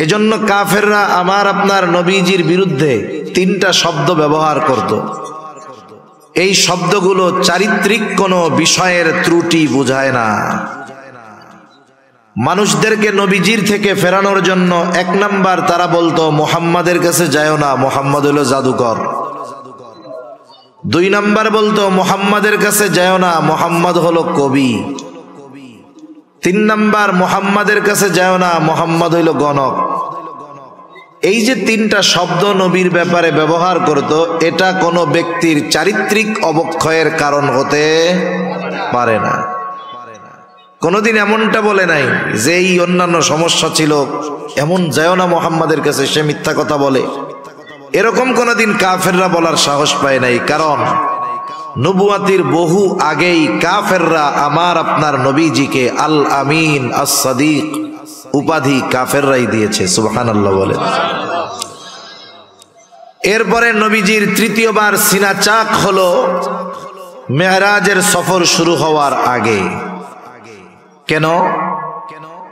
এজন্য কাফেররা আমার আপনার নবীজির বিরুদ্ধে তিনটা শব্দ ব্যবহার করত। এই শব্দগুলো চারিত্রিক কোনো বিষয়ের ত্রুটি বোঝায় না। মানুষদেরকে নবীজির থেকে ফেরানোর জন্য এক নাম্বার তারা বলতো মুহাম্মাদের কাছে যায়ও না, মুহাম্মদ হলো জাদুকর। দুই নাম্বার বলতো মুহাম্মাদের কাছে যায়ও না, মুহাম্মদ হলো কবি। তিন নাম্বার মুহাম্মাদের কাছে যায়ও না, মুহাম্মদ হইল গণক। এই যে তিনটা শব্দ নবীর ব্যাপারে ব্যবহার করত, এটা কোনো ব্যক্তির চারিত্রিক অবক্ষয়ের কারণ হতে পারে না। কোনোদিন এমনটা বলে নাই যে এই অন্যান্য সমস্যা ছিল, এমন যায়ও না মুহাম্মাদের কাছে, সে মিথ্যা কথা বলে। এরকম কোনোদিন কাফেররা বলার সাহস পায় নাই, কারণ নবুয়াতির বহু আগেই কাফেররা আমার আপনার নবীজিকে আল আমিন আস সাদিক উপাধি কাফেররাই দিয়েছে। সুবহানাল্লাহ বলেন। এরপরে নবীজির তৃতীয়বার সিনা চাক হলো মেরাজের সফর শুরু হওয়ার আগে। কেন?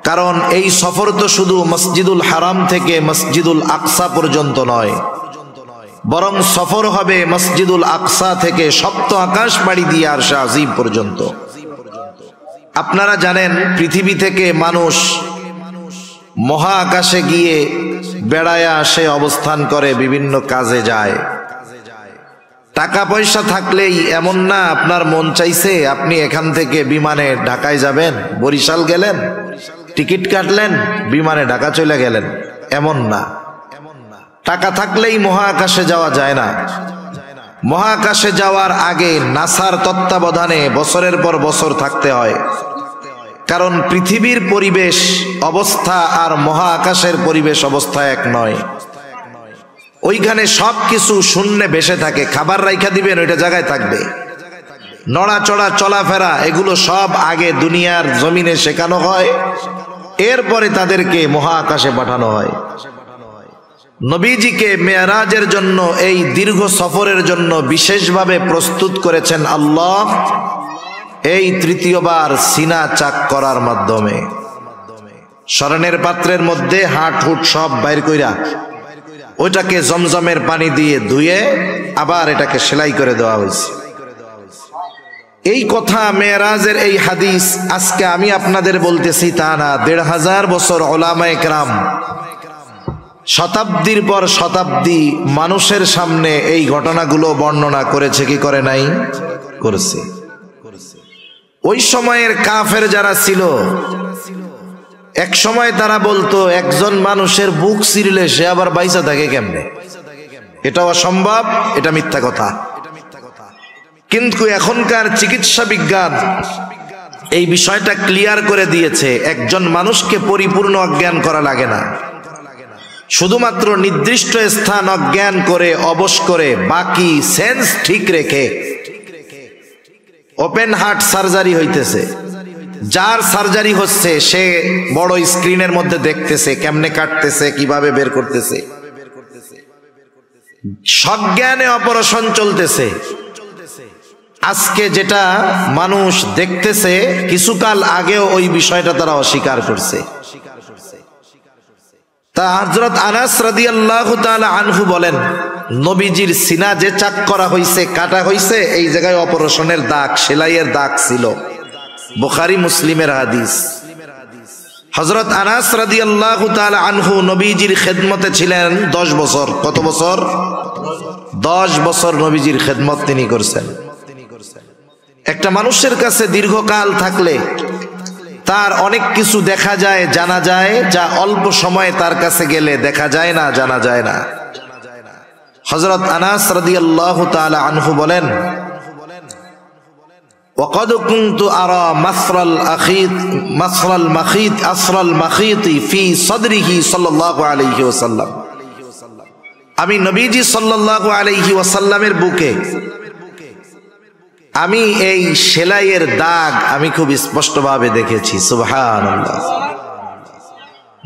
কারণ এই সফর তো শুধু মসজিদুল হারাম থেকে মসজিদুল আকসা পর্যন্ত নয়, বরং সফর হবে মসজিদুল আকসা থেকে সপ্ত আকাশ পাড়ি দিয়ে আরশে আজিম পর্যন্ত। আপনারা জানেন পৃথিবী থেকে মানুষ মহা আকাশে গিয়ে বেড়ায় আসে, অবস্থান করে, বিভিন্ন কাজে যায়। টাকা পয়সা থাকলেই এমন না আপনার মন চাইছে আপনি এখান থেকে বিমানে ঢাকায় যাবেন, বরিশাল গেলেন, টিকিট কাটলেন, বিমানে ঢাকা চলে গেলেন, এমন না। টাকা থাকলেই মহাকাশে যাওয়া যায় না। মহাকাশে যাওয়ার আগে নাসার তত্ত্বাবধানে বছরের পর বছর থাকতে হয়, কারণ পৃথিবীর পরিবেশ অবস্থা আর মহাকাশের পরিবেশ অবস্থা এক নয়। ওইখানে সবকিছু শূন্যে ভেসে থাকে, খাবার রাইখা দিবেন ওইটা জায়গায় থাকবে, নড়াচড়া চলাফেরা এগুলো সব আগে দুনিয়ার জমিনে শেখানো হয়, এরপরে তাদেরকে মহাকাশে পাঠানো হয়। নবীজিকে মেরাজের জন্য, এই দীর্ঘ সফরের জন্য বিশেষভাবে প্রস্তুত করেছেন আল্লাহ এই তৃতীয়বার সিনা চাক করার মাধ্যমে। স্মরণের পাত্রের মধ্যে হাট হুট সব বাইর কইরা ওইটাকে জমজমের পানি দিয়ে ধুয়ে আবার এটাকে সেলাই করে দেওয়া হয়েছে। এই কথা মেরাজের এই হাদিস আজকে আমি আপনাদের বলতেছি তা না, ১৫০০ বছর উলামায়ে কেরাম শতাব্দীর পর শতাব্দী মানুষের সামনে এই ঘটনাগুলো বর্ণনা করেছে কি করে নাই? করেছে। ওই সময়ের কাফের যারা ছিল, এক সময় তারা বলতো একজন মানুষের বুক ছিঁড়লে সে আবার বাইসা থাকে কেমনে? এটা অসম্ভব, এটা মিথ্যা কথা। কিন্তু এখনকার চিকিৎসা বিজ্ঞান এই বিষয়টা ক্লিয়ার করে দিয়েছে, একজন মানুষকে পরিপূর্ণ অজ্ঞান করা লাগে না, শুধুমাত্র নির্দিষ্ট স্থান অজ্ঞান করে অবশ করে বাকি সেন্স ঠিক রেখে ওপেন হার্ট সার্জারি হইতেছে। যার সার্জারি হচ্ছে সে বড় স্ক্রিনের মধ্যে দেখতেছে কেমনে কাটতেছে, কিভাবে বের করতেছে, সজ্ঞানে অপারেশন চলতেছে। আজকে যেটা মানুষ দেখতেছে কিছুকাল আগেও ওই বিষয়টা তারা অস্বীকার করছে। তা হযরত আনাস রাদিয়াল্লাহু তাআলা আনহু বলেন, নবীজির সিনা যে চাক করা হইছে, কাটা হইছে, এই জায়গায় অপারেশনের দাগ, সেলাইয়ের দাগ ছিল। বুখারী মুসলিমের হাদিস। হযরত আনাস রাদিয়াল্লাহু তাআলা আনহু নবীজির খেদমতে ছিলেন 10 বছর। কত বছর? 10 বছর নবীজির খেদমত তিনি করছেন। একটা মানুষের কাছে দীর্ঘকাল থাকলে তার অনেক কিছু দেখা যায়, জানা যায়, যা অল্প সময়ে তার কাছে গেলে দেখা যায় না, জানা যায় না। হযরত আনাস রাদিয়াল্লাহু তাআলা আনহু বলেন, ওয়াকাদ কুনতু আরা মাসরাল মাখিত ফি সাদরিহি সাল্লাল্লাহু আলাইহি ওয়াসাল্লাম। আমি নবীজি সাল্লাল্লাহু আলাইহি ওয়াসাল্লামের বুকে আমি এই সেলাইয়ের দাগ আমি খুব স্পষ্টভাবে দেখেছি। সুবহানাল্লাহ।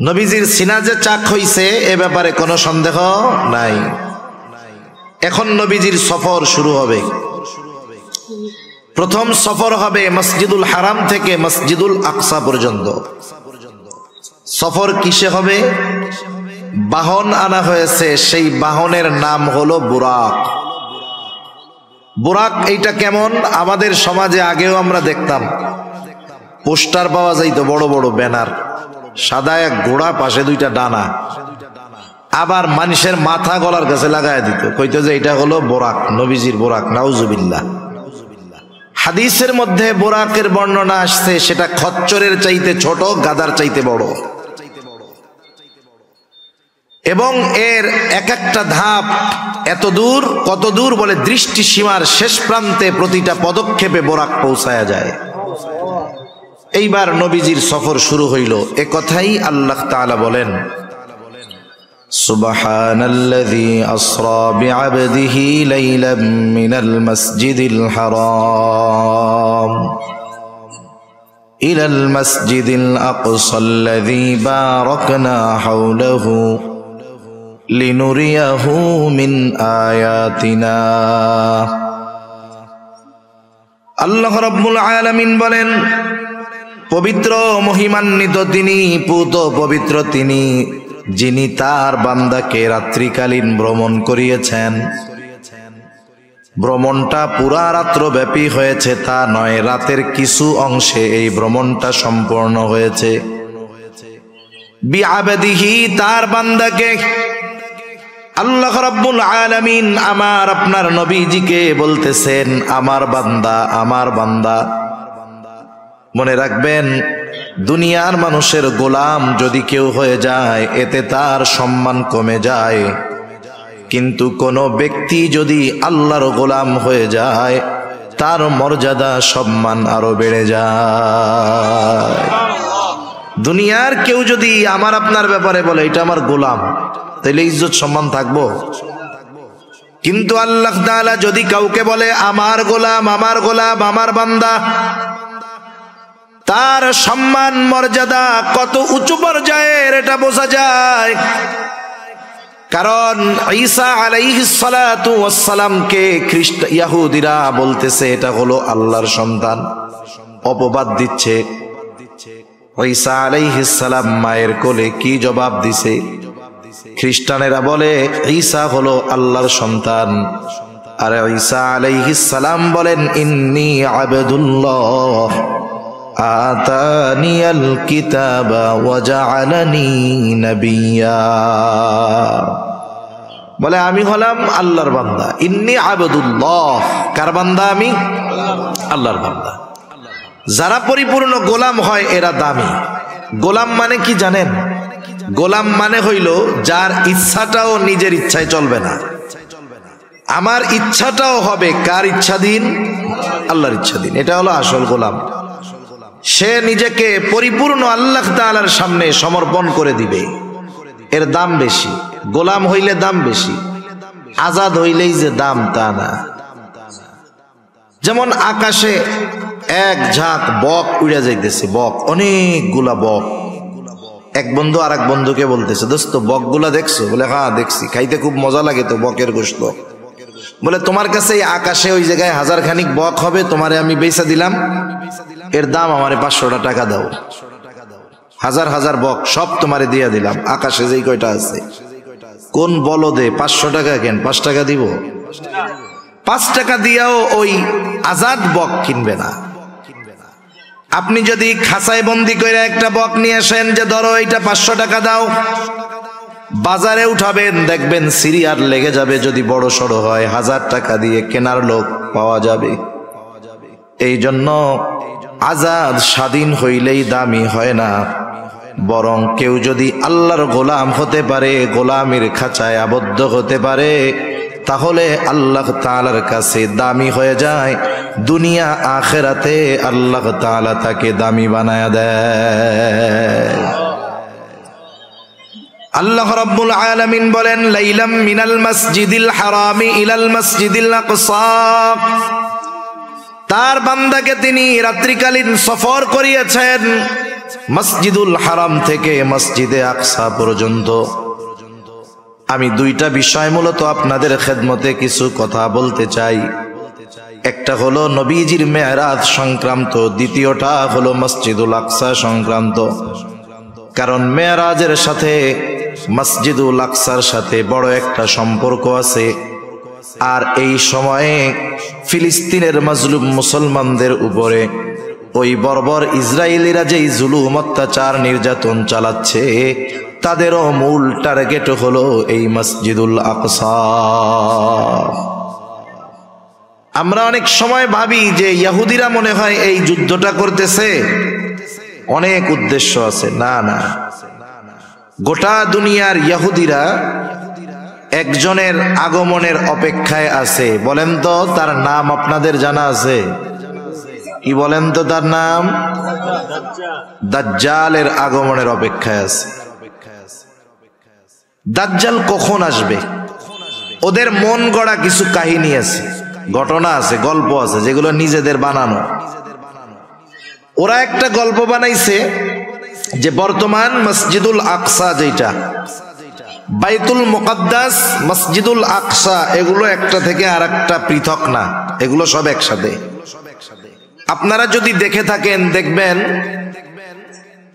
নবীজির সিনা যে চাক হইছে এ ব্যাপারে কোনো সন্দেহ নাই। এখন নবীজির সফর শুরু হবে। প্রথম সফর হবে মসজিদুল হারাম থেকে মসজিদুল আকসা পর্যন্ত। সফর কিসে হবে? বাহন আনা হয়েছে, সেই বাহনের নাম হলো বুরাক। বুরাক এইটা কেমন? আমাদের সমাজে আগেও আমরা দেখতাম পোস্টার পাওয়া যাইতো, বড় বড় ব্যানার, সাদা এক ঘোড়া, পাশে দুইটা ডানা, আবার মানুষের মাথা গলার কাছে লাগায় দিত, কইতো যে এটা হলো বোরাক, নবীজির বোরাক। নাউজুবিল্লাহ। হাদিসের মধ্যে বোরাকের বর্ণনা আসছে, সেটা খচ্চরের চাইতে ছোট, গাধার চাইতে বড়, এবং এর এক একটা ধাপ এত দূর, কত দূর বলে দৃষ্টি সীমার শেষ প্রান্তে প্রতিটা পদক্ষেপে বোরাক পৌঁছায়া যায়। এইবার নবীজির সফর শুরু হইল। এ কথাই আল্লাহ তাআলা বলেন, সুবহানাল্লাযী আসরা বিআবদিহি লাইলাম মিনাল মাসজিদিল হারাম ইলাল মাসজিদিল আকসাল্লাযী বারাকনা হাওলাহু লিনুরিয়াহু মিন আয়াতিনা। আল্লাহ রাব্বুল আলামিন বলেন, পবিত্র মহিমান্বিত তিনি, পুত পবিত্র তিনি, যিনি তার বান্দাকে রাত্রিকালীন ভ্রমণ করিয়েছেন। ভ্রমণটা পুরা রাত্র ব্যাপী হয়েছে তা নয়, রাতের কিছু অংশে এই ভ্রমণটা সম্পূর্ণ হয়েছে। বিআবদিহি, তার বান্দাকে। আল্লাহ রাব্বুল আলামিন আমার আপনার নবীজিকে বলতেছেন, আমার বান্দা, আমার বান্দা। মনে রাখবেন, দুনিয়ার মানুষের গোলাম যদি কেউ হয়ে যায়, এতে তার সম্মান কমে যায়, কিন্তু কোন ব্যক্তি যদি আল্লাহর গোলাম হয়ে যায়, তার মর্যাদা সম্মান আরো বেড়ে যায়। দুনিয়ার কেউ যদি আমার আপনার ব্যাপারে বলে এটা আমার গোলাম, তাহলে ইজ্জত সম্মান থাকবো। কিন্তু আল্লাহ তাআলা যদি কাউকে বলে আমার গোলাম, আমার গোলাম, আমার বান্দা, তার সম্মান মর্যাদা কত উঁচু পর্যায়ের এটা বোঝা যায়। কারণ ঈসা আলাইহিস সালাতু ওয়াস সালামকে ইহুদিরা বলতেছে এটা হলো আল্লাহর সন্তান, অপবাদ দিচ্ছে। ঈসা আলাইহিস সালাম মায়ের কোলে কি জবাব দিছে? খ্রিস্টানেরা বলে ঈসা হলো আল্লাহর সন্তান, আর ঈসা আলাইহিস সালাম বলেন ইন্নী আবদুল্লাহ আতানিয়াল কিতাবা ওয়া জাআলানি নাবিয়্যা। বলে আমি হলাম আল্লাহর বান্দা। ইন্নী আবদুল্লাহ, কার বান্দা? আমি আল্লাহর বান্দা। যারা পরিপূর্ণ গোলাম হয় এরা দামি। গোলাম মানে কি জানেন? গোলাম মানে হইল যার ইচ্ছাটাও নিজের ইচ্ছায় চলবে না, আমার ইচ্ছাটাও হবে কার ইচ্ছাধীন? আল্লাহর ইচ্ছাধীন। এটা হলো আসল গোলাম। সে নিজেকে পরিপূর্ণ আল্লাহ তাআলার সামনে সমর্পণ করে দিবে, এর দাম বেশি। গোলাম হইলে দাম বেশি, আজাদ হইলেই যে দাম তা না। যেমন আকাশে এক ঝাঁক বক উড়ে যাইতেছে, বক, অনেকগুলা বক। এক বন্ধু আর এক বন্ধুকে বলতেছে, দোস্ত বকগুলা দেখছো? বলে হ্যাঁ দেখছি, খাইতে খুব মজা লাগে তো বকের গোশত। বলে তোমার কাছে এই আকাশে ওই জায়গায় 1000 খানিক বক হবে, তোমারে আমি বেচা দিলাম, এর দাম আমারে 500 টাকা দাও। 1000 1000 বক সব তোমারে দিয়া দিলাম, আকাশে যেই কয়টা আছে। কোন বলদে 500 টাকা কেন? 5 টাকা দিব? 5 টাকা দিয়াও ওই আজাদ বক কিনবে না। আপনি যদি খাঁচায় বন্দি করে একটা বক নিয়ে আসেন, যে ধরো এটা 500 টাকা দাও, বাজারে উঠাবেন, দেখবেন সিরিয়ার লেগে যাবে। যদি বড় সড়ো হয় 1000 টাকা দিয়ে কেনার লোক পাওয়া যাবে। এই জন্য আজাদ স্বাধীন হইলেই দামি হয় না, বরং কেউ যদি আল্লাহর গোলাম হতে পারে, গোলামের খাঁচায় আবদ্ধ হতে পারে, তাহলে আল্লাহ তাআলার কাছে দামি হয়ে যায়। দুনিয়া আখিরাতে আল্লাহ তাআলা তাকে দামি বানায়া দেয়। আল্লাহ রাব্বুল আলামিন বলেন, লাইলাম মিনাল মাসজিদিল হারামি ইলাল মাসজিদিল আকসা। তার বান্দাকে তিনি রাত্রিকালীন সফর করিয়েছেন মসজিদুল হারাম থেকে মসজিদে আকসা পর্যন্ত। আমি দুইটা বিষয় মূলত আপনাদের খেদমতে কিছু কথা বলতে চাই। একটা হলো নবীজির মেরাজ সংক্রান্ত, দ্বিতীয়টা হলো মসজিদুল আকসা সংক্রান্ত। কারণ মেরাজের সাথে মসজিদুল আকসার সাথে বড় একটা সম্পর্ক আছে। আর এই সময়ে ফিলিস্তিনের মাজলুম মুসলমানদের উপরে ওই বর্বর ইসরায়েলিরা যেই জুলুম অত্যাচার নির্যাতন চালাচ্ছে, তাদেরও মূল টার্গেট হলো এই মসজিদুল আকসা। আমরা অনেক সময় ভাবি যে ইহুদিরা মনে হয় এই যুদ্ধটা করতেছে, অনেক উদ্দেশ্য আছে। না না, গোটা দুনিয়ার ইহুদিরা একজনের আগমনের অপেক্ষায় আছে। বলেন তো তার নাম আপনাদের জানা আছে? কি বলেন তো তার নাম? দাজ্জালের আগমনের অপেক্ষায় আছে। দাজ্জাল কখন আসবে? ওদের মন গড়া কিছু কাহিনী আছে, ঘটনা আছে, গল্প আছে, যেগুলো নিজেদের বানানো। ওরা একটা গল্প বানাইছে যে বর্তমান মসজিদুল আকসা, যেটা বাইতুল মুকাদ্দাস, মসজিদুল আকসা, এগুলো একটা থেকে আর একটা পৃথক না, এগুলো সব একসাথে। আপনারা যদি দেখে থাকেন দেখবেন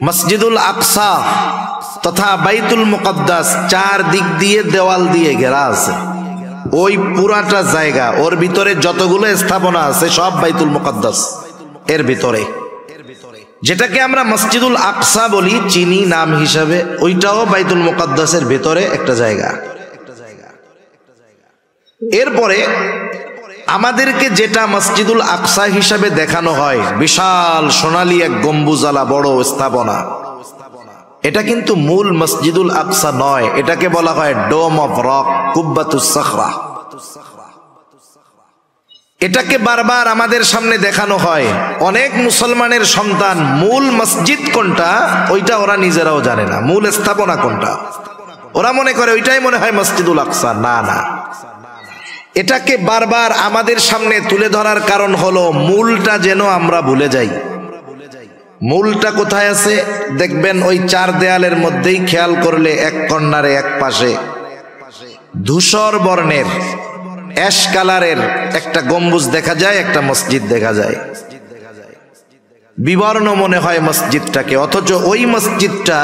মসজিদুল আকসা তথা বাইতুল মুকাদ্দাস চার দিক দিয়ে দেওয়াল দিয়ে ঘেরা আছে। ওই পুরাটা জায়গা, ওর ভিতরে যতগুলো স্থাপনা আছে সব বাইতুল মুকাদ্দাস এর ভিতরে। যেটাকে আমরা মসজিদুল আকসা বলি চিনি নাম হিসাবে, ওইটাও বাইতুল মুকাদ্দাসের ভিতরে একটা জায়গা। এরপরে আমাদেরকে যেটা মসজিদুল আকসা হিসাবে দেখানো হয়, বিশাল সোনালী এক গম্বুজালা বড় স্থাপনা, এটা কিন্তু মূল মসজিদুল আকসা নয়। এটাকে বলা হয় ডোম অফ রক, কুব্বাতুস সাখরা। এটাকে বারবার আমাদের সামনে দেখানো হয়। অনেক মুসলমানের সন্তান মূল মসজিদ কোনটা ওইটা ওরা নিজেরাও জানে না, মূল স্থাপনা কোনটা। ওরা মনে করে ওইটাই মনে হয় মসজিদুল আকসা। না না, এটাকে বারবার আমাদের সামনে তুলে ধরার কারণ হলো মূলটা যেন আমরা ভুলে যাই। মূলটা কোথায় আছে দেখবেন ওই চার দেয়ালের মধ্যেই, খেয়াল করলে এক কর্নারে এক পাশে ধূসর বর্ণের অ্যাশ কালারের একটা গম্বুজ দেখা যায়, একটা মসজিদ দেখা যায়। বিবর্ণ মনে হয় মসজিদটাকে, অথচ ওই মসজিদটা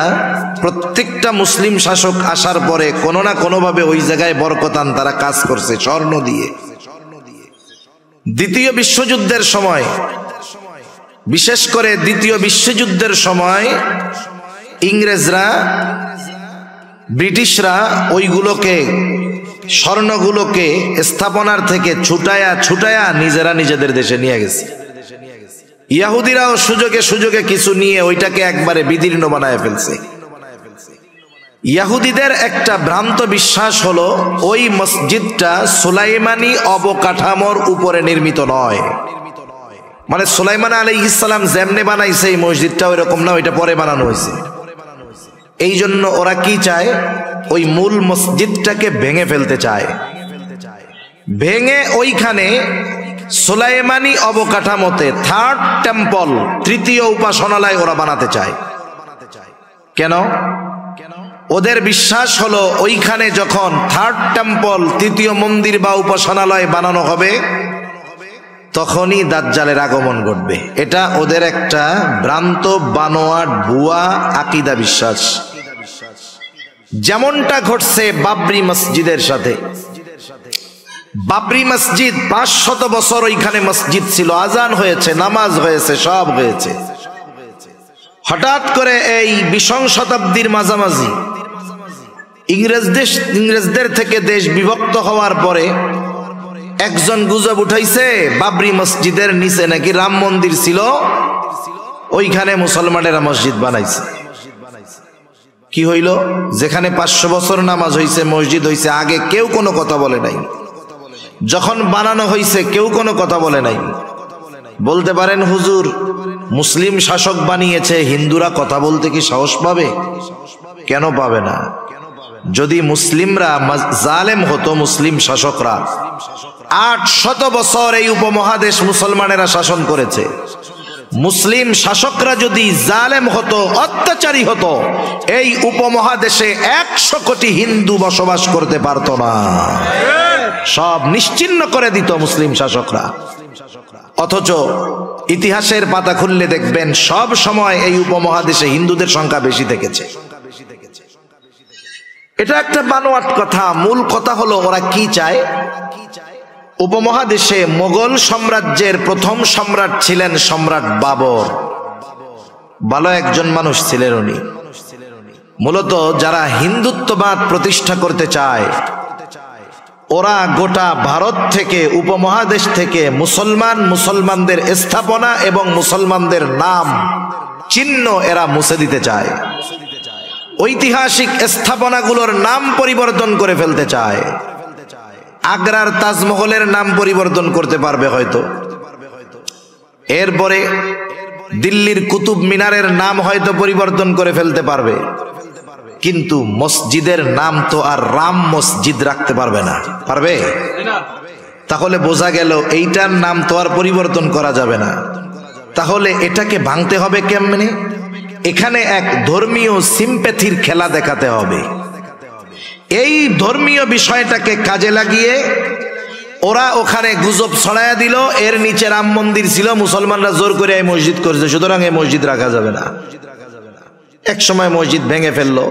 প্রত্যেকটা মুসলিম শাসক আসার পরে কোনো না কোনোভাবে ওই জায়গায় বরকতান তারা কাজ করছে স্বর্ণ দিয়ে। দ্বিতীয় বিশ্বযুদ্ধের সময়, বিশেষ করে দ্বিতীয় বিশ্বযুদ্ধের সময় ইংরেজরা, ব্রিটিশরা ওইগুলোকে, স্বর্ণগুলোকে স্থাপনার থেকে ছুটায়া ছুটায়া নিজেরা নিজেদের দেশে নিয়ে গেছে। ইহুদিরাও সুযোগে সুযোগে কিছু নিয়ে ওইটাকে একবারে বিদীর্ণ বানায় ফেলছে। ইহুদিদের একটা ভ্রান্ত বিশ্বাস হলো ওই মসজিদটা সুলাইমানি অবকাঠামোর উপরে নির্মিত নয়। মানে সুলাইমান আলাইহিস সালাম যেমনে বানাইছে এই মসজিদটা ওইরকম না, ওইটা পরে বানানো হয়েছে। এই জন্য ওরা কি চায়, ওই মূল মসজিদটাকে ভেঙে ফেলতে চায়। ভেঙে ওইখানে সুলাইমানি অবকাঠামোতে থার্ড টেম্পল, তৃতীয় উপাসনালয় ওরা বানাতে চায়। কেন? ওদের বিশ্বাস হলো ওইখানে যখন থার্ড টেম্পল, তৃতীয় মন্দির বা উপাসনালয় বানানো হবে তখনই দাজ্জালের আগমন ঘটবে। এটা ওদের একটা ভ্রান্ত বানোয়াট ভুয়া আকীদা বিশ্বাস। যেমনটা ঘটছে বাবরি মসজিদের সাথে। বাবরি মসজিদ 500 বছর ওইখানে মসজিদ ছিল, আজান হয়েছে, নামাজ হয়েছে, সব হয়েছে। হঠাৎ করে এই 20 শতাব্দীর মাঝামাঝি ইংরেজদের থেকে দেশ বিভক্ত হওয়ার পরে একজন গুজব উঠাইছে বাবরি মসজিদের নিচে নাকি রাম মন্দির ছিল, ওইখানে মুসলমানেরা মসজিদ বানাইছে। কি হইল? যেখানে 500 বছর নামাজ হইছে, মসজিদ হইছে, আগে কেউ কোনো কথা বলে নাই। যখন বানানো হইছে কেউ কোনো কথা বলে নাই। বলতে পারেন হুজুর মুসলিম শাসক বানিয়েছে, হিন্দুরা কথা বলতে কি সাহস পাবে? কেন পাবে না? যদি মুসলিমরা জালেম হতো, মুসলিম শাসকরা 800 বছর এই উপমহাদেশ মুসলমানেরা শাসন করেছে। মুসলিম শাসকরা যদি জালেম হতো, অত্যাচারী হতো, এই উপমহাদেশে 100 কোটি হিন্দু বসবাস করতে পারত না, সব নিশ্চিহ্ন করে দিত মুসলিম শাসকরা। অথচ ইতিহাসের পাতা খুললে দেখবেন সব সময় এই উপমহাদেশে হিন্দুদের সংখ্যা বেশি থেকেছে। এটা একটা বানোয়াট কথা। মূল কথা হলো ওরা কি চায়। উপমহাদেশে মোগল সাম্রাজ্যের প্রথম সম্রাট ছিলেন সম্রাট বাবর। ভালো একজন মানুষ ছিলেন উনি। মূলত যারা হিন্দুত্ববাদ প্রতিষ্ঠা করতে চায় ওরা গোটা ভারত থেকে, উপমহাদেশ থেকে মুসলমানদের স্থাপনা এবং মুসলমানদের নাম চিহ্ন এরা মুছে দিতে চায়। ঐতিহাসিক স্থাপনাগুলোর নাম পরিবর্তন করে ফেলতে চায়। আগ্রার তাজমহলের নাম পরিবর্তন করতে পারবে হয়তো, এরপরে দিল্লির কুতুব মিনারের নাম হয়তো পরিবর্তন করে ফেলতে পারবে, কিন্তু মসজিদের নাম তো আর রাম মসজিদ রাখতে পারবে না। পারবে? তাহলে বোঝা গেল এইটার নাম তো আর পরিবর্তন করা যাবে না। তাহলে এটাকে ভাঙতে হবে কেমনে? এখানে এক ধর্মীয় সিম্প্যাথির খেলা দেখাতে হবে। এই ধর্মীয় বিষয়টাকে কাজে লাগিয়ে ওরা ওখানে গুজব ছড়াইয়া দিল এর নিচে রাম মন্দির ছিল, মুসলমানরা জোর করে এই মসজিদ করেছে, সুতরাং এই মসজিদ রাখা যাবে না। এক সময় মসজিদ ভেঙে ফেললো,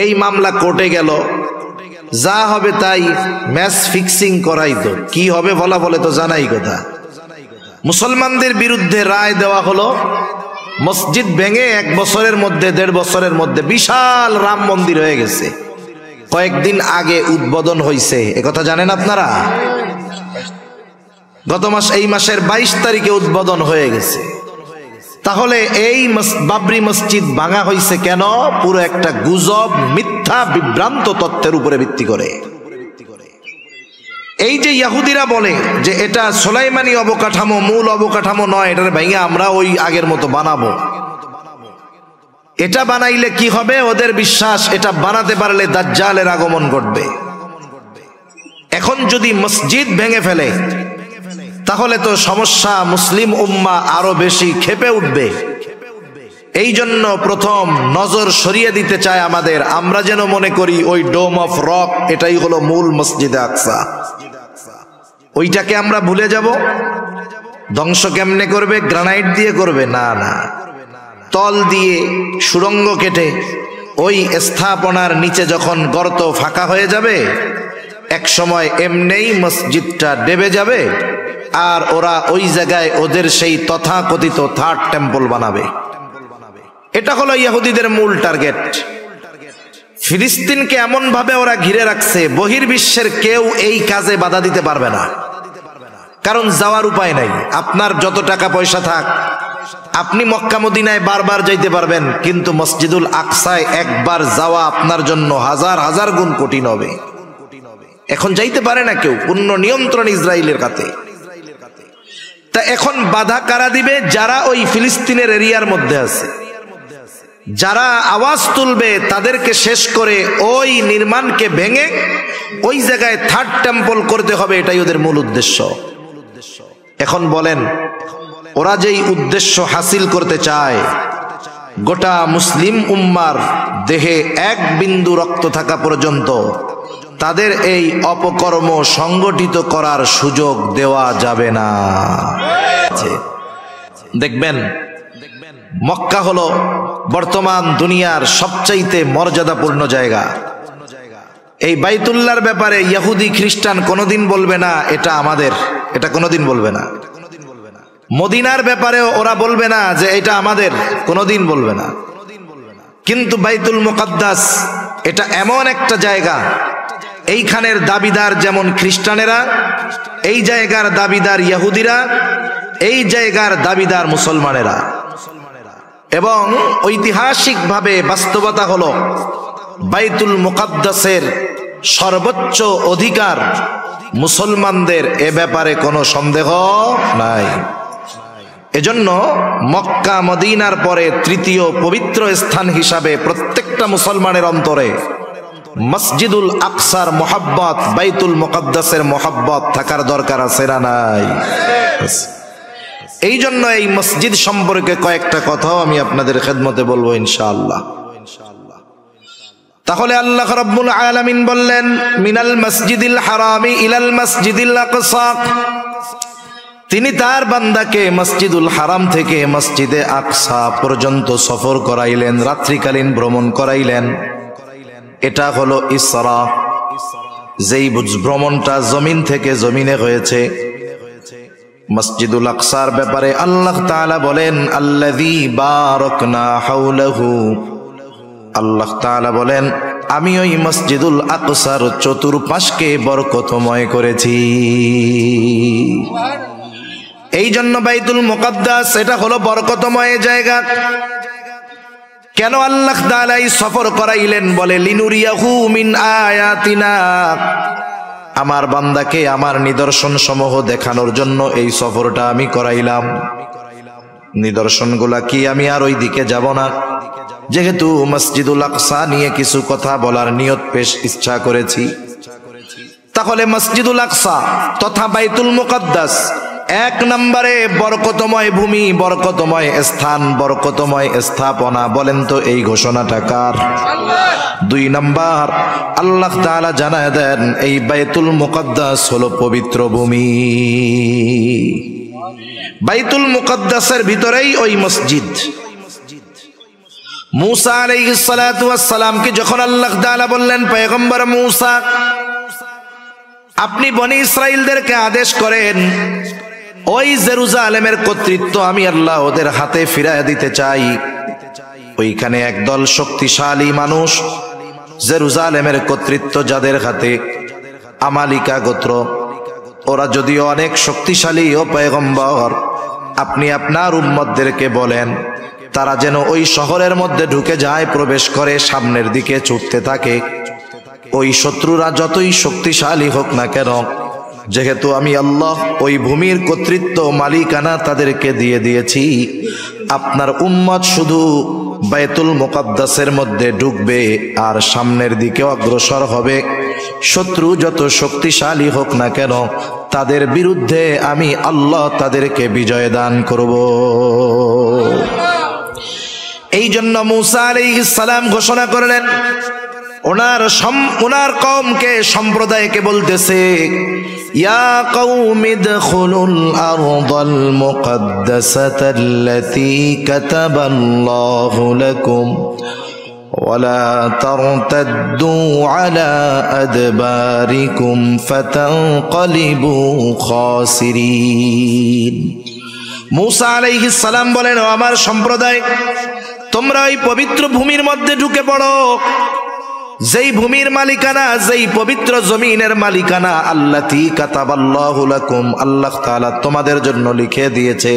এই মামলা কোর্টে গেল, যা হবে তাই ম্যাচ ফিক্সিং করাই তো, কি হবে বলা বলে তো জানাই কথা। মুসলমানদের বিরুদ্ধে রায় দেওয়া হলো, মসজিদ ভেঙে 1 বছরের মধ্যে 1.5 বছরের মধ্যে বিশাল রাম মন্দির হয়ে গেছে। কয়েকদিন আগে উদ্বোধন হয়েছে, একথা জানেন আপনারা? গত মাস, এই মাসের 22 তারিখে উদ্বোধন হয়ে গেছে। তাহলে এই বাবরি মসজিদ ভাঙা হয়েছে কেন? পুরো একটা গুজব, মিথ্যা বিভ্রান্ত তথ্যের উপরে ভিত্তি করে। এই যে ইহুদিরা বলে যে এটা সুলাইমানি অবকাঠামো, মূল অবকাঠামো নয়, এটার ভাঙা আমরা ওই আগের মতো বানাবো। এটা বানাইলে কি হবে? ওদের বিশ্বাস এটা বানাতে পারলে দাজ্জালের আগমন ঘটবে। এখন যদি মসজিদ ভেঙে ফেলে তাহলে তো সমস্যা, মুসলিম উম্মাহ আরো বেশি ক্ষেপে উঠবে। এই জন্য প্রথম নজর সরিয়ে দিতে চায় আমাদের, আমরা যেন মনে করি ওই ডোম অফ রক এটাই হলো মূল মসজিদে আকসা। ওইটাকে আমরা ভুলে যাব। ধ্বংস কেমনে করবে? গ্রানাইট দিয়ে করবে? না না, তল দিয়ে সুড়ঙ্গ কেটে ওই স্থাপনার নিচে যখন গর্ত ফাঁকা হয়ে যাবে, এক সময় এমনেই মসজিদটা ডেবে যাবে, আর ওরা ওই জায়গায় ওদের সেই তথাকথিত থার্ড টেম্পল বানাবে। এটা হলো ইহুদিদের মূল টার্গেট। ফিলিস্তিনকে এমন ভাবে ওরা ঘিরে রাখছে, বহির্বিশ্বের কেউ এই কাজে বাধা দিতে পারবে না, কারণ যাওয়ার উপায় নাই। আপনার যত টাকা পয়সা থাক, আপনি মক্কা মদিনায় বারবার যাইতে পারবেন, কিন্তু মসজিদুল আকসায় একবার যাওয়া আপনার জন্য হাজার হাজার গুণ কঠিন হবে। এখন যাইতে পারে না কেউ, পূর্ণ নিয়ন্ত্রণ ইসরায়েলের কাছে। তা এখন বাধা কারা দিবে? যারা ওই ফিলিস্তিনের এরিয়ার মধ্যে আছে, যারা আওয়াজ তুলবে তাদেরকে শেষ করে ওই নির্মাণকে ভেঙে ওই জায়গায় থার্ড টেম্পল করতে হবে, এটাই ওদের মূল উদ্দেশ্য। এখন বলেন, ওরা যেই উদ্দেশ্য হাসিল করতে চায়, গোটা মুসলিম উম্মার দেহে 1 বিন্দু রক্ত থাকা পর্যন্ত তাদের এই অপকর্ম সংগঠিত করার সুযোগ দেওয়া যাবে না। দেখবেন, মক্কা হলো বর্তমান দুনিয়ার সবচাইতে মর্যাদাপূর্ণ জায়গা। এই বাইতুল্লাহর ব্যাপারে ইহুদি খ্রিস্টান কোনোদিন বলবে না এটা আমাদের, এটা কোনোদিন বলবে না। মদিনার ব্যাপারেও ওরা বলবে না যে এটা আমাদের, কোনোদিন বলবে না। কিন্তু বাইতুল মুকাদ্দাস এটা এমন একটা জায়গা, এইখানের দাবিদার যেমন খ্রিস্টানেরা, এই জায়গার দাবিদার ইহুদিরা, এই জায়গার দাবিদার মুসলমানেরা। এবং ঐতিহাসিকভাবে বাস্তবতা হলো বাইতুল মুকাদ্দাসের সর্বোচ্চ অধিকার মুসলমানদের, এ ব্যাপারে কোনো সন্দেহ নাই। এজন্য মক্কা মদিনার পরে তৃতীয় পবিত্র স্থান হিসাবে প্রত্যেকটা মুসলমানের অন্তরে মসজিদুল আকসার মোহাব্বত, বাইতুল মুকাদ্দাসের মোহাব্বত থাকার দরকার আছে না নাই? এই জন্য এই মসজিদ সম্পর্কে কয়েকটা কথাও আমি আপনাদের খেদমতে বলবো ইনশাআল্লাহ। তাহলে আল্লাহ রাব্বুল আলামিন বললেন, মিনাল মসজিদিল হারামি ইলাল মসজিদিল আকসা, তিনি তার বান্দাকে মসজিদুল হারাম থেকে মসজিদে আকসা পর্যন্ত সফর করাইলেন, রাত্রিকালীন ভ্রমণ করাইলেন। এটা হলো ইসরা। যেই ভ্রমণটা জমিন থেকে জমিনে হয়েছে। মসজিদুল আকসার ব্যাপারে আল্লাহ তাআলা বলেন আল্লাযী বারাকনা হাওলাহু, আল্লাহ তাআলা বলেন আমি ওই মসজিদুল আকসার চতুর্পাশকে বরকতময় করেছি। এই জন্য বাইতুল মুকাদ্দাস এটা হলো বরকতময় জায়গা। কেন আল্লাহ তাআলা এই সফর করাইলেন? বলে লিনুরিয়াহু মিন আয়াতিনা, আমার বান্দাকে আমার নিদর্শন সমূহ দেখানোর জন্য এই সফরটা আমি করাইলাম। নিদর্শনগুলা কি? আমি আর ওই দিকে যাব না, যেহেতু মসজিদুল আকসা নিয়ে কিছু কথা বলার নিয়ত পেশ ইচ্ছা করেছি। তাহলে মসজিদুল আকসা তথা বাইতুল মুকাদ্দাস এক নম্বরে বরকতময় ভূমি, বরকতময় স্থান, বরকতময় স্থাপনা। বলেন তো এই ঘোষণাটা কার? দুই নম্বর, আল্লাহ তাআলা জানায় দেন এই বাইতুল মুকাদ্দাস হলো পবিত্র ভূমি। বাইতুল মুকাদ্দাসের ভিতরেই ওই মসজিদ। মুসা আলাইহিস সালাতু ওয়াস সালামকে যখন আল্লাহ তাআলা বললেন, পয়গম্বর মুসা আপনি বনি ইসরাইলদেরকে আদেশ করেন ওই জেরুজালেমের কর্তৃত্ব আমি আল্লাহ ওদের হাতে ফিরাইয়া দিতে চাই। ওইখানে একদল শক্তিশালী মানুষ, জেরুজালেমের কর্তৃত্ব যাদের হাতে, আমালিকা গোত্র, ওরা যদিও অনেক শক্তিশালী, ও পয়গম্বর আপনি আপনার উম্মতদেরকে বলেন তারা যেন ওই শহরের মধ্যে ঢুকে যায়, প্রবেশ করে, সামনের দিকে ছুটতে থাকে। ওই শত্রুরা যতই শক্তিশালী হোক না কেন, যেহেতু আমি আল্লাহ ওই ভূমির কর্তৃত্ব, মালিকানা তাদেরকে দিয়ে দিয়েছি, আপনার উম্মত শুধু বাইতুল মুকাদ্দাসের মধ্যে ঢুকবে আর সামনের দিকে অগ্রসর হবে। শত্রু যত শক্তিশালী হোক না কেন, তাদের বিরুদ্ধে আমি আল্লাহ তাদেরকে বিজয় দান করব। এই জন্য মুসা আলাইহিস সালাম ঘোষণা করলেন, ওনার কওমকে, সম্প্রদায়কে বলতেছে, ইয়া কওমি দখুলুল আরদাল মুকাদ্দাসাতাল্লাতী কাতাবাল্লাহু লাকুম ওয়ালা তারতাদ্দু আলা আদবারিকুম ফাতানকালিবু খাসিরিন। মুসা আলাইহিস সালাম বলেন, ও আমার সম্প্রদায়, তোমরা ওই পবিত্র ভূমির মধ্যে ঢুকে পড়ো, যেই ভূমির মালিকানা, যেই পবিত্র জমিনের মালিকানা আল্লাতী কাতাবাল্লাহু লাকুম, আল্লাহ তাআলা তোমাদের জন্য লিখে দিয়েছে।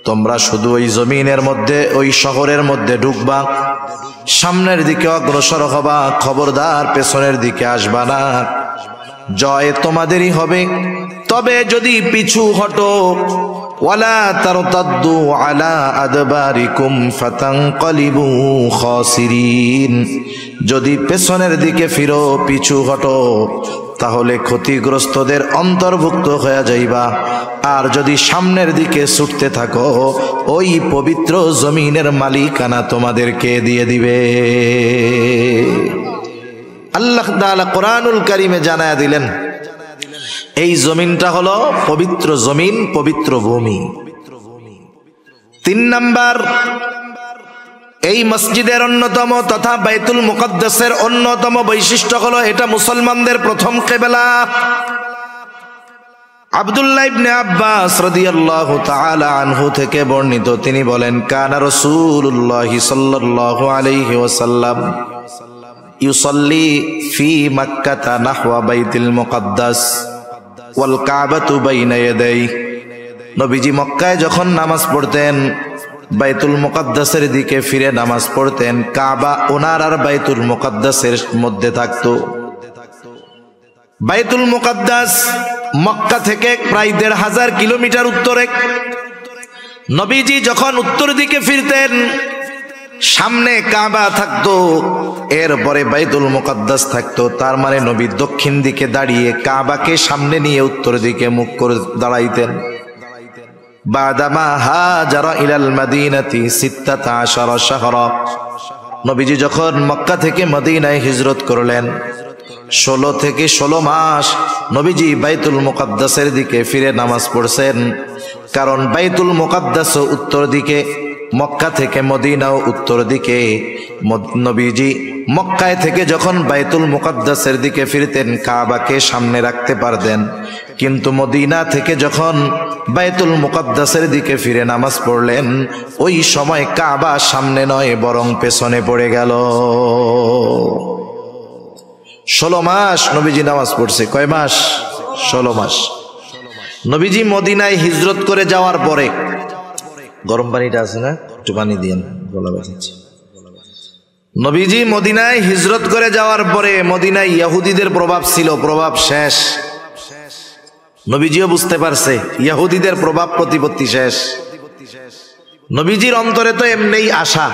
তোমরা শুধু ওই জমিনের মধ্যে, ওই শহরের মধ্যে ঢুকবা, সামনের দিকে অগ্রসর হবা, খবরদার পেছনের দিকে আসবা না। জয় তোমাদেরই হবে, তবে যদি পিছু হটো, ওয়ালা তারতাদ্দু আলা আদবারিকুম ফাতানকালিবু খাসিরিন, যদি পেছনের দিকে ফিরো, পিছু হটো, তাহলে ক্ষতিগ্রস্তদের অন্তর্ভুক্ত হয়ে যাইবা। আর যদি সামনের দিকে ছুটতে থাকো, ওই পবিত্র জমিনের মালিকানা তোমাদেরকে দিয়ে দিবে। আল্লাহ তাআলা কোরআনুল কারীমে জানায়া দিলেন এই জমিনটা হলো পবিত্র জমিন, পবিত্র ভূমি। 3 নাম্বার, এই মসজিদের অন্যতম তথা বাইতুল মুকাদ্দাসের অন্যতম বৈশিষ্ট্য হলো এটা মুসলমানদের প্রথম কিবলা। আব্দুল্লাহ ইবনে আব্বাস রাদিয়াল্লাহু তাআলা আনহু থেকে বর্ণিত, তিনি বলেন, কানা রাসূলুল্লাহ সাল্লাল্লাহু আলাইহি ওয়াসাল্লাম ইউসাল্লি ফি মক্কাতা নাহওয়া বাইতুল মুকাদ্দাস ওয়াল কাবাতু বাইনা ইয়াদাইহি। নবীজি মক্কায় যখন নামাজ পড়তেন, বাইতুল মুকাদ্দাসের দিকে ফিরে নামাজ পড়তেন, কাবা ওনার আর বাইতুল মুকাদ্দাসের মধ্যে থাকতো। বাইতুল মুকাদ্দাস মক্কা থেকে প্রায় ১৫০০ কিলোমিটার উত্তরে। নবীজি যখন উত্তর দিকে ফিরতেন, সামনে কাবা থাকতো, এরপরে বাইতুল মুকাদ্দাস থাকতো। তার মানে নবী দক্ষিণ দিকে দাঁড়িয়ে কাবাকে সামনে নিয়ে উত্তর দিকে মুখ করে দাঁড়াইতেন। বাদামা হাজারা ইলাল মাদিনাতি 16 শাহরা, নবীজি যখন মক্কা থেকে মদিনায় হিজরত করলেন, 16 থেকে 16 মাস নবীজি বাইতুল মুকাদ্দাসের দিকে ফিরে নামাজ পড়ছেন। কারণ বাইতুল মুকাদ্দাস উত্তর দিকে, মক্কা থেকে মদিনা ও উত্তর দিকে। নবীজি মক্কায় থেকে যখন বাইতুল মুকাদ্দাসের দিকে ফিরতেন কাবাকে সামনে রাখতে পারতেন, কিন্তু মদিনা থেকে যখন বাইতুল মুকাদ্দাসের দিকে ফিরে নামাজ পড়লেন ওই সময় কাবা সামনে নয় বরং পেছনে পড়ে গেল। 16 মাস নবীজি নামাজ পড়ছে। কয় মাস? 16 মাস। নবীজি মদিনায় হিজরত করে যাওয়ার পরে, গরম পানিটা আছে না, একটু পানি দিয়েন, গলা ব্যথাচ্ছে। নবীজি মদিনায় হিজরত করে যাওয়ার পরে মদিনায় ইহুদিদের প্রভাব ছিল, প্রভাব শেষ। নবীজিও বুঝতে পারছে ইহুদিদের প্রভাব প্রতিপত্তি শেষ। নবীজির অন্তরে তো এমনিই আশা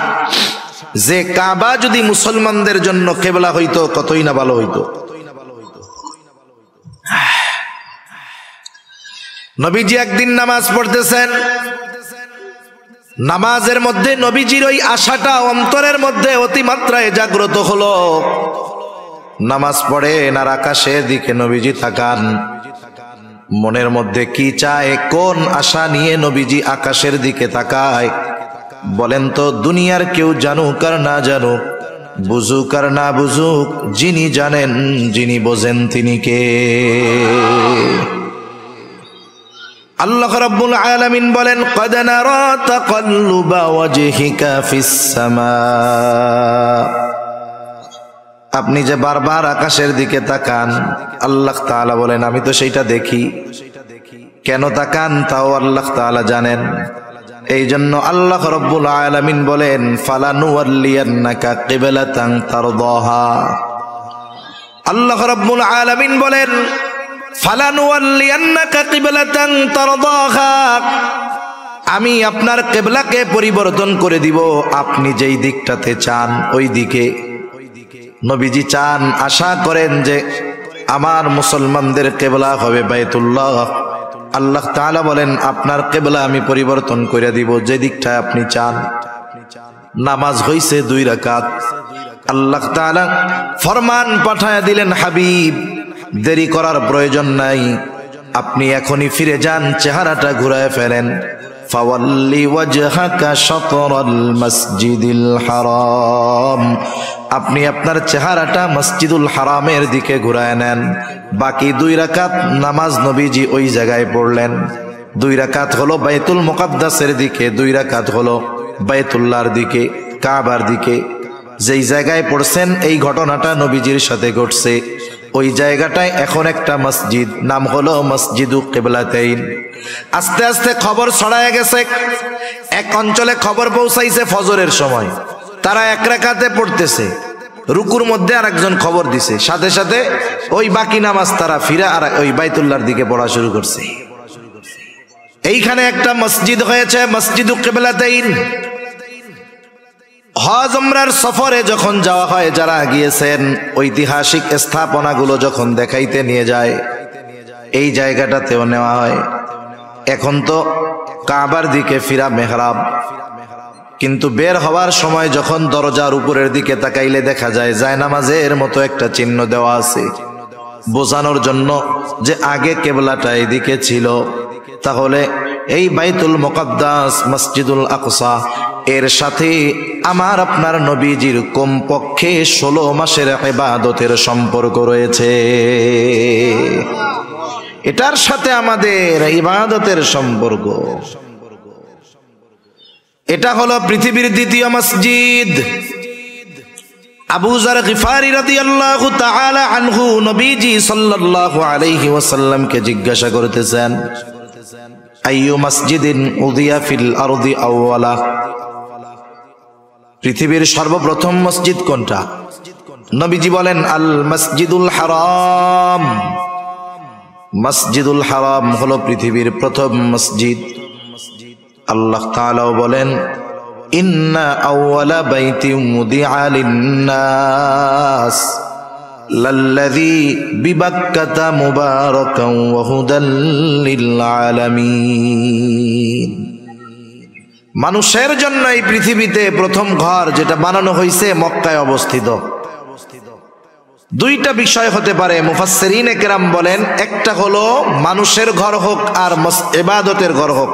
যে কাবা যদি মুসলমানদের জন্য কিবলা হইতো কতই না ভালো হইতো। নবীজি একদিন নামাজ পড়তেছেন, নামাজের মধ্যে নবীজির ওই আশাটা অন্তরের মধ্যে অতিমাত্রায় জাগ্রত হলো। নামাজ পড়েন আর আকাশের দিকে নবীজি তাকান, মনের মধ্যে কি চায়, কোন আশা নিয়ে নবীজি আকাশের দিকে তাকায় বলেন তো? দুনিয়ার কেউ জানুক আর না জানুক, বুঝুক আর না বুঝুক, যিনি জানেন যিনি বোঝেন তিনি কে? আল্লাহ রাব্বুল আলামিন বলেন, ক্বাদ নারা তাকাল্লুবা ওয়াজহিকা ফিস সামা। আপনি যে বারবার আকাশের দিকে তাকান, আল্লাহ তাআলা বলেন আমি তো সেইটা দেখি। কেন তাকান তাও আল্লাহ তাআলা জানেন। এই জন্য আল্লাহ রাব্বুল আলামিন বলেন, ফালানুওয়াল্লিয়ান্নাকা কিবলাতান তারদাহা। আল্লাহ রাব্বুল আলামিন বলেন, ফালানুওয়াল্লিয়ান্নাকা কিবলাতান তারদাহা, আমি আপনার কিবলাকে পরিবর্তন করে দিব আপনি যেই দিকটাতে চান ওই দিকে। নবীজি চান, আশা করেন যে আমার মুসলমানদের কিবলা হবে বাইতুল্লাহ। আল্লাহ তাআলা বলেন আপনার কিবলা আমি পরিবর্তন করে দিব যে দিকটা আপনি চান। নামাজ হইছে 2 রাকাত। আল্লাহ তাআলা ফরমান পাঠায়া দিলেন, হাবিব দেরি করার প্রয়োজন নাই, আপনি এখনই ফিরে যান, চেহারাটা ঘুরায় ফেলেন। ফাওয়াল্লি ওয়াজহাকা শাতরাল মসজিদিল হারাম, আপনি আপনার চেহারাটা মসজিদুল হারামের দিকে ঘুরায় নেন। বাকি 2 রাকাত নামাজ নবীজি ওই জায়গায় পড়লেন। 2 রাকাত হলো বাইতুল মুকাদ্দাসের দিকে, 2 রাকাত হলো বাইতুল্লাহর দিকে, কাবার দিকে। যেই জায়গায় পড়ছেন এই ঘটনাটা নবীজির সাথে ঘটছে, ওই জায়গাটায় এখন একটা মসজিদ, নাম হলো মসজিদু কিবলাতাইন। আস্তে আস্তে খবর ছড়ায় গেছে, এক অঞ্চলে খবর পৌঁছাইছে ফজরের সময় তারা 1 রাকাতে পড়তেছে, রুকুর মধ্যে আরেকজন খবর দিছে, সাথে সাথে ওই বাকি নামাজ তারা ফিরে আর ওই বাইতুল্লাহর দিকে পড়া শুরু করছে। এইখানে একটা মসজিদ হয়েছে মসজিদু কিবলাতাইন। হজ উমরার সফরে যখন যাওয়া হয়, যারা গিয়েছেন ঐতিহাসিক স্থাপনাগুলো যখন দেখাইতে নিয়ে যায়, এই জায়গাটাতেও নেওয়া হয়। এখন তো কাবার দিকে ফিরা মেহরাব, কিন্তু বের হওয়ার সময় যখন দরজার উপরের দিকে তাকাইলে দেখা যায় জায়নামাজের মতো একটা চিহ্ন দেওয়া আছে, বোঝানোর জন্য যে আগে কিবলাটা এদিকে ছিল। তাহলে এই বাইতুল মুকাদ্দাস মসজিদুল আকসা এর সাথে আমার আপনার নবীজির কমপক্ষে 16 মাসের ইবাদতের সম্পর্ক রয়েছে। এটার সাথে আমাদের ইবাদতের সম্পর্ক। এটা হলো পৃথিবীর 2য় মসজিদ। আবু যার গিফারি রাদিয়াল্লাহু তাআলা আনহু নবীজি সাল্লাল্লাহু আলাইহি ওয়াসাল্লামকে জিজ্ঞাসা করতেছেন, আইয়ু মসজিদিন উযিয়া ফিল আরদি আউওয়ালা, পৃথিবীর সর্বপ্রথম মসজিদ কোনটা? নবীজি বলেন, আল মসজিদুল হারাম। মসজিদুল হারাম হলো পৃথিবীর প্রথম মসজিদ। আল্লাহ তাআলাও বলেন, ইন্না আউওয়ালা বাইতিন মুদিআ লিন-নাস লাল্লাযী বিবাক্কাতা মুবারাকান ওয়া হুদাল লিল আলামিন। মানুষের জন্য এই পৃথিবীতে প্রথম ঘর যেটা বানানো হয়েছে মক্কায় অবস্থিত। 2টা বিষয় হতে পারে, মুফাসসিরিনে কেরাম বলেন, একটা হলো মানুষের ঘর হোক আর ইবাদতের ঘর হোক,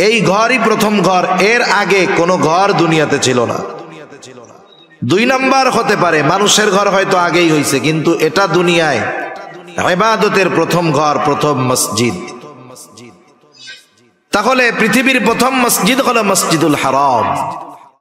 এই ঘরই প্রথম ঘর, এর আগে কোনো ঘর দুনিয়াতে ছিল না। 2 নাম্বার হতে পারে মানুষের ঘর হয়তো আগেই হয়েছে, কিন্তু এটা দুনিয়ায় ইবাদতের প্রথম ঘর, প্রথম মসজিদ। তাহলে পৃথিবীর প্রথম মসজিদ হলো মসজিদুল হারাম।